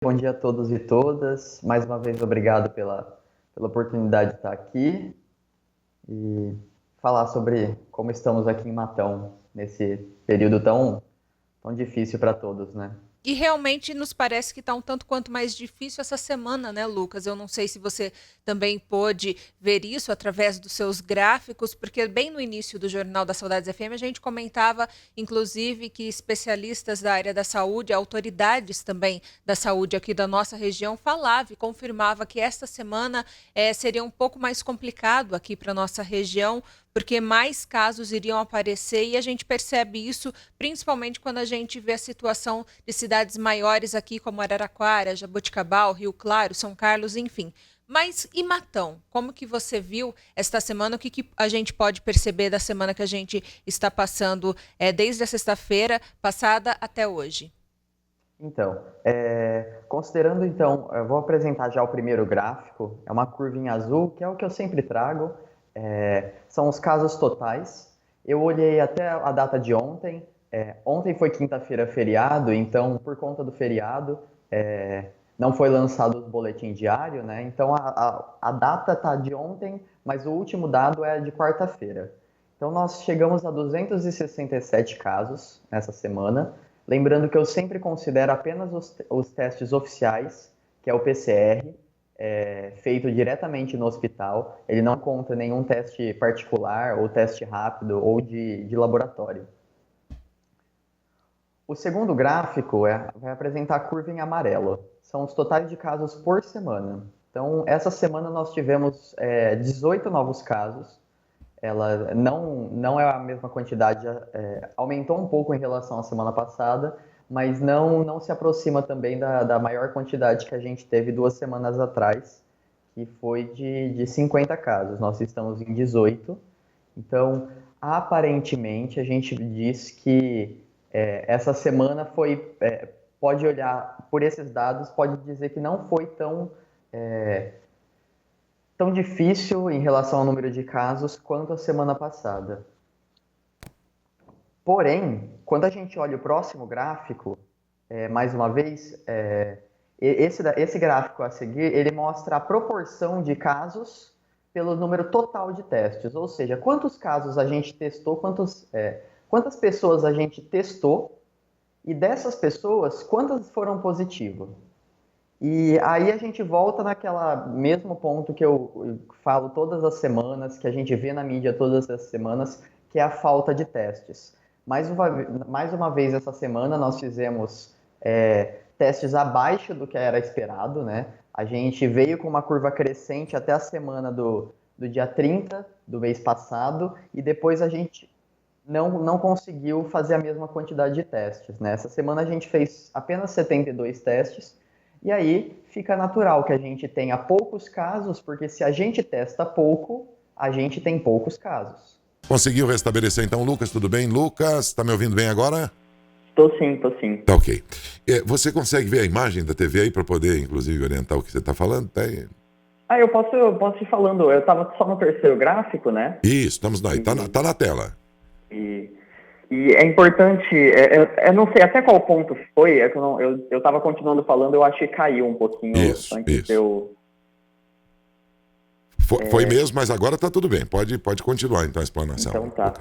Bom dia a todos e todas. Mais uma vez, obrigado pela oportunidade de estar aqui e falar sobre como estamos aqui em Matão, nesse período tão difícil para todos, né? E realmente nos parece que está um tanto quanto mais difícil essa semana, né, Lucas? Eu não sei se você também pôde ver isso através dos seus gráficos, porque bem no início do Jornal da Saudades FM a gente comentava, inclusive, que especialistas da área da saúde, autoridades também da saúde aqui da nossa região, falavam e confirmava que esta semana seria um pouco mais complicado aqui para a nossa região, porque mais casos iriam aparecer e a gente percebe isso principalmente quando a gente vê a situação de cidades maiores aqui como Araraquara, Jaboticabal, Rio Claro, São Carlos, enfim. Mas e Matão? Como que você viu esta semana? O que a gente pode perceber da semana que a gente está passando desde a sexta-feira passada até hoje? Então, considerando então, eu vou apresentar já o primeiro gráfico, é uma curva em azul, que é o que eu sempre trago, são os casos totais. Eu olhei até a data de ontem, ontem foi quinta-feira feriado, então por conta do feriado, não foi lançado o boletim diário, né? Então a data tá de ontem, mas o último dado é de quarta-feira. Então nós chegamos a 267 casos nessa semana. Lembrando que eu sempre considero apenas os testes oficiais, que é o PCR, feito diretamente no hospital. Ele não conta nenhum teste particular, ou teste rápido, ou de laboratório. O segundo gráfico vai apresentar a curva em amarelo. São os totais de casos por semana. Então, essa semana nós tivemos 18 novos casos. Ela não é a mesma quantidade, aumentou um pouco em relação à semana passada, mas não se aproxima também da maior quantidade que a gente teve 2 semanas atrás, que foi de 50 casos. Nós estamos em 18. Então, aparentemente, a gente diz que essa semana pode olhar por esses dados, pode dizer que não foi tão difícil em relação ao número de casos quanto a semana passada. Porém, quando a gente olha o próximo gráfico, mais uma vez, esse gráfico a seguir, ele mostra a proporção de casos pelo número total de testes, ou seja, quantos casos a gente testou, quantas pessoas a gente testou, e dessas pessoas, quantas foram positivas. E aí a gente volta naquela mesmo ponto que eu falo todas as semanas, que a gente vê na mídia todas as semanas, que é a falta de testes. Mais uma vez essa semana nós fizemos testes abaixo do que era esperado, né? A gente veio com uma curva crescente até a semana do dia 30 do mês passado e depois a gente não conseguiu fazer a mesma quantidade de testes, né? Essa semana a gente fez apenas 72 testes e aí fica natural que a gente tenha poucos casos, porque se a gente testa pouco, a gente tem poucos casos. Conseguiu restabelecer então, Lucas, tudo bem? Lucas, tá me ouvindo bem agora? Tô sim, tô sim. Tá ok. Você consegue ver a imagem da TV aí para poder, inclusive, orientar o que você está falando? Tá aí. Eu posso ir falando. Eu tava só no terceiro gráfico, né? Isso, estamos aí. Tá na tela. E, e é importante, eu não sei até qual ponto foi, é que eu tava continuando falando, eu acho que caiu um pouquinho antes de eu... Foi mesmo, mas agora tá tudo bem. Pode continuar então a explanação. Então tá.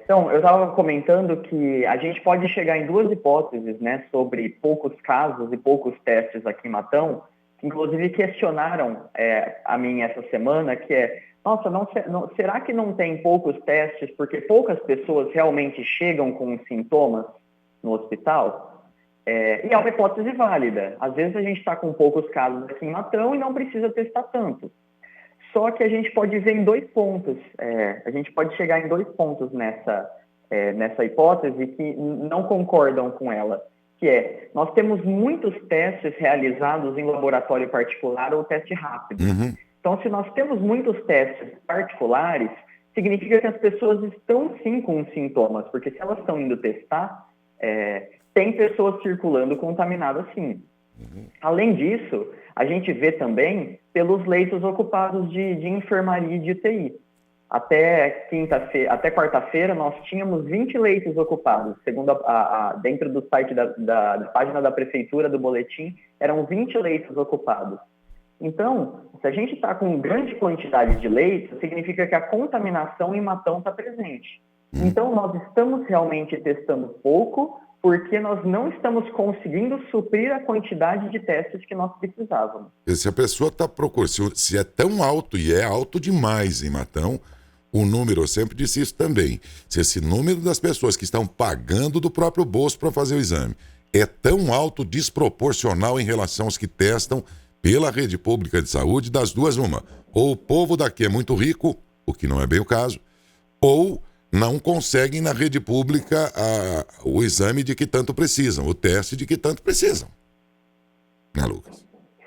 Então, eu estava comentando que a gente pode chegar em duas hipóteses, né, sobre poucos casos e poucos testes aqui em Matão, que inclusive questionaram a mim essa semana, que nossa, será que não tem poucos testes porque poucas pessoas realmente chegam com sintomas no hospital? E é uma hipótese válida. Às vezes a gente está com poucos casos aqui em Matão e não precisa testar tanto. Só que a gente pode ver em dois pontos, a gente pode chegar em dois pontos nessa hipótese que não concordam com ela, que nós temos muitos testes realizados em laboratório particular ou teste rápido. Uhum. Então, se nós temos muitos testes particulares, significa que as pessoas estão sim com sintomas, porque se elas estão indo testar, tem pessoas circulando contaminadas sim. Uhum. Além disso, a gente vê também pelos leitos ocupados de enfermaria e de UTI. até quarta-feira, nós tínhamos 20 leitos ocupados. Segundo dentro do site da página da prefeitura, do boletim, eram 20 leitos ocupados. Então, se a gente está com grande quantidade de leitos, significa que a contaminação em Matão está presente. Então, nós estamos realmente testando pouco, porque nós não estamos conseguindo suprir a quantidade de testes que nós precisávamos. Se a pessoa está procurando, se é tão alto, e é alto demais em Matão, o número, eu sempre disse isso também, se esse número das pessoas que estão pagando do próprio bolso para fazer o exame é tão alto, desproporcional em relação aos que testam pela rede pública de saúde, das duas uma. Ou o povo daqui é muito rico, o que não é bem o caso, ou não conseguem na rede pública o exame de que tanto precisam, o teste de que tanto precisam. Né, Lucas?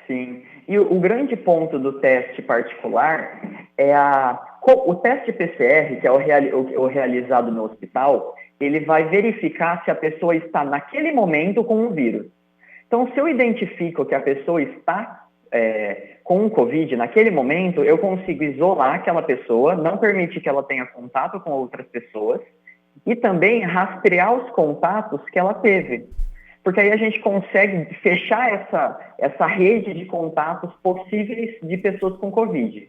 Sim. E o grande ponto do teste particular é o teste PCR, que é o realizado no hospital, ele vai verificar se a pessoa está naquele momento com o vírus. Então, se eu identifico que a pessoa está com o Covid naquele momento, eu consigo isolar aquela pessoa, não permitir que ela tenha contato com outras pessoas e também rastrear os contatos que ela teve. Porque aí a gente consegue fechar essa rede de contatos possíveis de pessoas com Covid.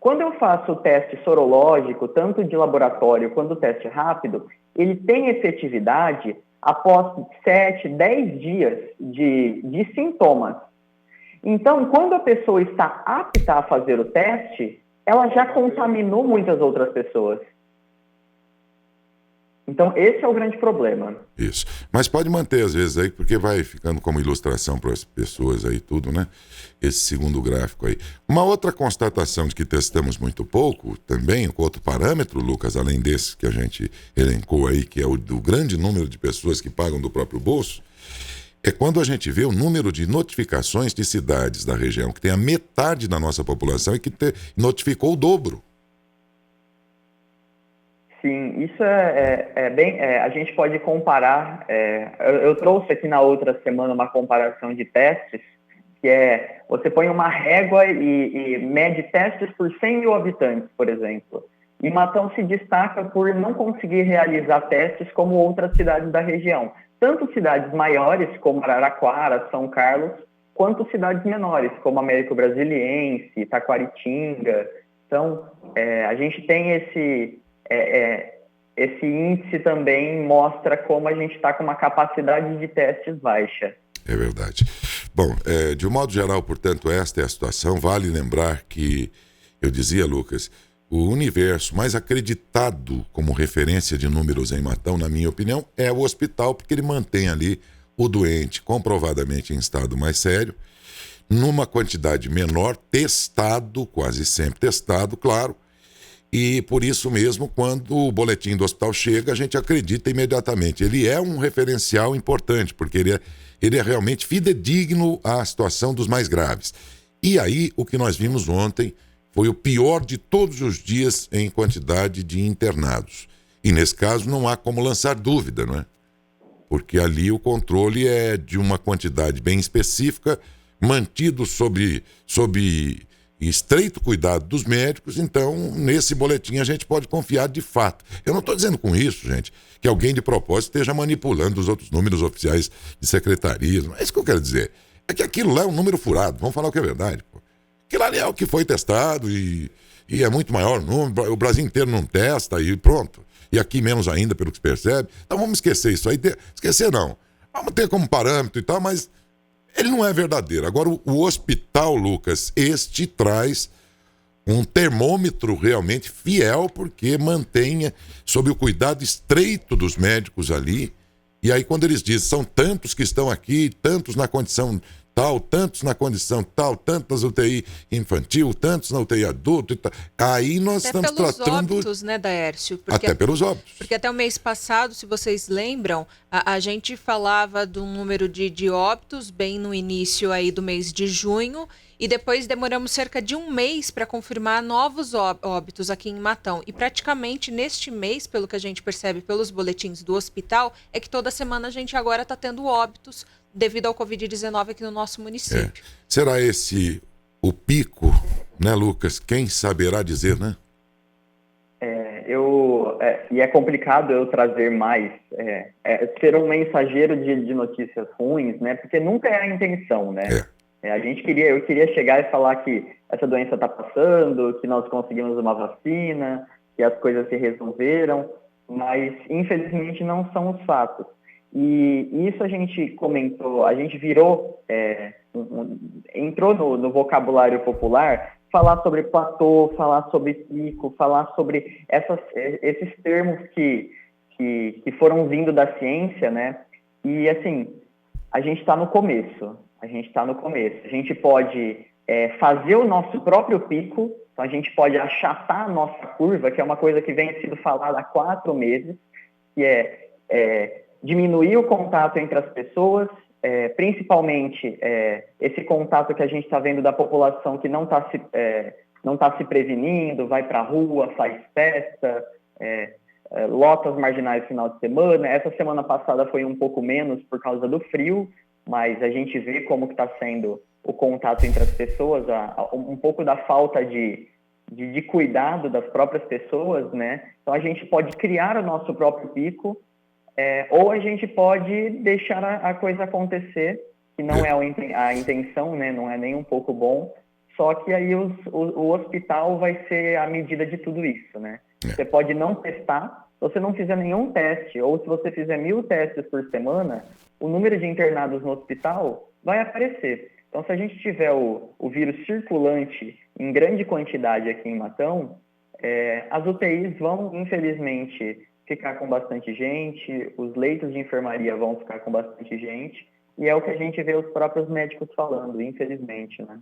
Quando eu faço o teste sorológico, tanto de laboratório quanto o teste rápido, ele tem efetividade após 7, 10 dias de sintomas. Então, quando a pessoa está apta a fazer o teste, ela já contaminou muitas outras pessoas. Então, esse é o grande problema. Isso. Mas pode manter, às vezes, aí, porque vai ficando como ilustração para as pessoas aí, tudo, né? Esse segundo gráfico aí. Uma outra constatação de que testamos muito pouco, também, com outro parâmetro, Lucas, além desse que a gente elencou aí, que é o do grande número de pessoas que pagam do próprio bolso, é quando a gente vê o número de notificações de cidades da região, que tem a metade da nossa população e que notificou o dobro. Sim, isso a gente pode comparar, eu trouxe aqui na outra semana uma comparação de testes, que você põe uma régua e mede testes por 100 mil habitantes, por exemplo. E Matão se destaca por não conseguir realizar testes como outras cidades da região. Tanto cidades maiores, como Araraquara, São Carlos, quanto cidades menores, como Américo Brasiliense, Taquaritinga. Então, a gente tem esse índice também mostra como a gente está com uma capacidade de testes baixa. É verdade. Bom, de um modo geral, portanto, esta é a situação. Vale lembrar que, eu dizia, Lucas, o universo mais acreditado como referência de números em Matão, na minha opinião, é o hospital, porque ele mantém ali o doente comprovadamente em estado mais sério, numa quantidade menor, testado, quase sempre testado, claro, e por isso mesmo, quando o boletim do hospital chega, a gente acredita imediatamente. Ele é um referencial importante, porque ele é realmente fidedigno à situação dos mais graves. E aí, o que nós vimos ontem foi o pior de todos os dias em quantidade de internados. E nesse caso não há como lançar dúvida, não é? Porque ali o controle é de uma quantidade bem específica, mantido sob estreito cuidado dos médicos, então nesse boletim a gente pode confiar de fato. Eu não estou dizendo com isso, gente, que alguém de propósito esteja manipulando os outros números oficiais de secretarias. Não é isso que eu quero dizer. É que aquilo lá é um número furado, vamos falar o que é verdade, pô. Aquilo ali é o que foi testado e é muito maior o número, o Brasil inteiro não testa e pronto. E aqui menos ainda, pelo que se percebe. Então vamos esquecer isso aí. Esquecer não. Vamos ter como parâmetro e tal, mas ele não é verdadeiro. Agora o hospital, Lucas, este traz um termômetro realmente fiel, porque mantém sob o cuidado estreito dos médicos ali. E aí quando eles dizem, são tantos que estão aqui, tantos na condição tal, tantos na condição tal, tantos na UTI infantil, tantos na UTI adulto e tal. Aí nós até estamos pelos tratando... óbitos, né, Daércio? Até pelos óbitos. Porque até o mês passado, se vocês lembram, a gente falava do número de óbitos bem no início aí do mês de junho, e depois demoramos cerca de um mês para confirmar novos óbitos aqui em Matão. E praticamente neste mês, pelo que a gente percebe pelos boletins do hospital, é que toda semana a gente agora está tendo óbitos devido ao Covid-19 aqui no nosso município. Será esse o pico, né, Lucas? Quem saberá dizer, né? E é complicado eu trazer mais, ser um mensageiro de notícias ruins, né? Porque nunca é a intenção, né? Eu queria chegar e falar que essa doença está passando, que nós conseguimos uma vacina, que as coisas se resolveram, mas infelizmente não são os fatos. E isso a gente comentou, a gente virou, entrou no vocabulário popular, falar sobre platô, falar sobre pico, falar sobre esses termos que foram vindo da ciência, né? E, assim, a gente está no começo. A gente pode fazer o nosso próprio pico, então a gente pode achatar a nossa curva, que é uma coisa que vem sendo falada há 4 meses, que é diminuir o contato entre as pessoas, principalmente esse contato que a gente está vendo da população que não está se prevenindo, vai para a rua, faz festa, lota as marginais no final de semana. Essa semana passada foi um pouco menos por causa do frio, mas a gente vê como que está sendo o contato entre as pessoas, um pouco da falta de cuidado das próprias pessoas, né? Então a gente pode criar o nosso próprio pico, ou a gente pode deixar a coisa acontecer, que não é a intenção, né? Não é nem um pouco bom, só que aí o hospital vai ser a medida de tudo isso, né? Você pode não testar, se você não fizer nenhum teste, ou se você fizer 1000 testes por semana, o número de internados no hospital vai aparecer. Então, se a gente tiver o vírus circulante em grande quantidade aqui em Matão, as UTIs vão, infelizmente, ficar com bastante gente, os leitos de enfermaria vão ficar com bastante gente, e é o que a gente vê os próprios médicos falando, infelizmente, né?